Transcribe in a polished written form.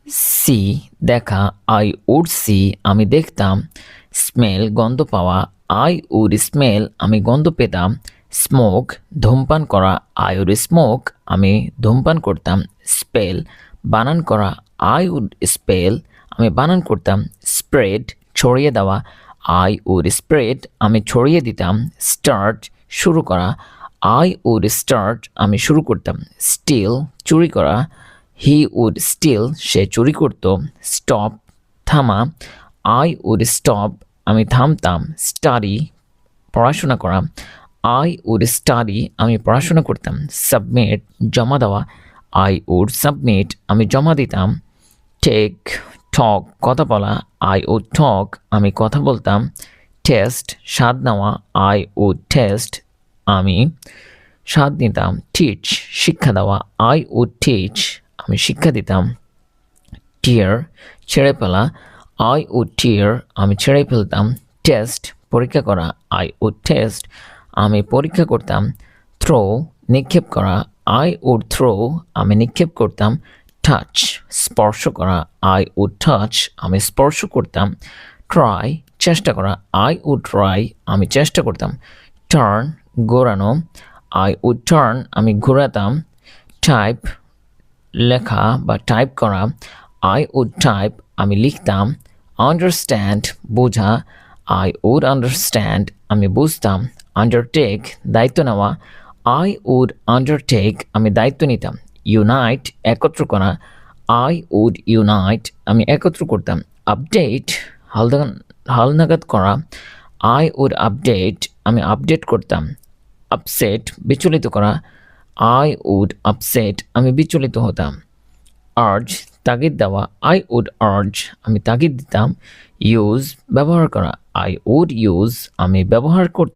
C দেখা, I would C আমি দেখতাম, স্মেল গন্ধ পাওয়া, আই উড স্মেল আমি গন্ধ পেতাম, স্মোক ধূমপান করা, আই উড স্মোক আমি ধূমপান করতাম, স্পেল বানান করা, আই উড স্পেল আমি বানান করতাম, স্প্রেড ছড়িয়ে দেওয়া, আই উড স্প্রেড আমি ছড়িয়ে দিতাম, স্টার্ট শুরু করা, আই উড স্টার্ট আমি শুরু করতাম, স্টিল চুরি করা, হি উড স্টিল সে চুরি করত, স্টপ থামা, আই উড স্টপ আমি থামতাম, স্টাডি পড়াশোনা করা, আই উড স্টাডি আমি পড়াশোনা করতাম, সাবমিট জমা দেওয়া, আই উড সাবমিট আমি জমা দিতাম, টেক টক কথা বলা, আই উড টক আমি কথা বলতাম, টেস্ট স্বাদ নেওয়া, আই উড টেস্ট আমি স্বাদ নিতাম, টিচ শিক্ষা দেওয়া, আই উড টিচ আমি শিক্ষা দিতাম, টিয়ার ছেড়ে ফেলা, আই উড টিয়ার আমি ছেড়ে ফেলতাম, টেস্ট পরীক্ষা করা, আই উড টেস্ট আমি পরীক্ষা করতাম, থ্রো নিক্ষেপ করা, আই উড থ্রো আমি নিক্ষেপ করতাম, টাচ স্পর্শ করা, আই উড টাচ আমি স্পর্শ করতাম, ট্রাই চেষ্টা করা, আই উড ট্রাই আমি চেষ্টা করতাম, টার্ন ঘোরানো, আই উড টার্ন আমি ঘোরাতাম, টাইপ লেখা বা টাইপ করা, আই উড টাইপ আমি লিখতাম, আন্ডারস্ট্যান্ড বোঝা, আই উড আন্ডারস্ট্যান্ড আমি বুঝতাম, আন্ডারটেক দায়িত্ব নেওয়া, আই উড আন্ডারটেক আমি দায়িত্ব নিতাম, ইউনাইট একত্র করা, আই উড ইউনাইট আমি একত্র করতাম, আপডেট হালনাগাদ করা, আই উড আপডেট আমি আপডেট করতাম, আপসেট বিচলিত করা, আই উড আপসেট আমি বিচলিত হতাম, আর্জ তাগিদ দেওয়া, আই উড আর্জ আমি তাগিদ দিতাম, ইউজ ব্যবহার করা, আই উড ইউজ আমি ব্যবহার করতাম।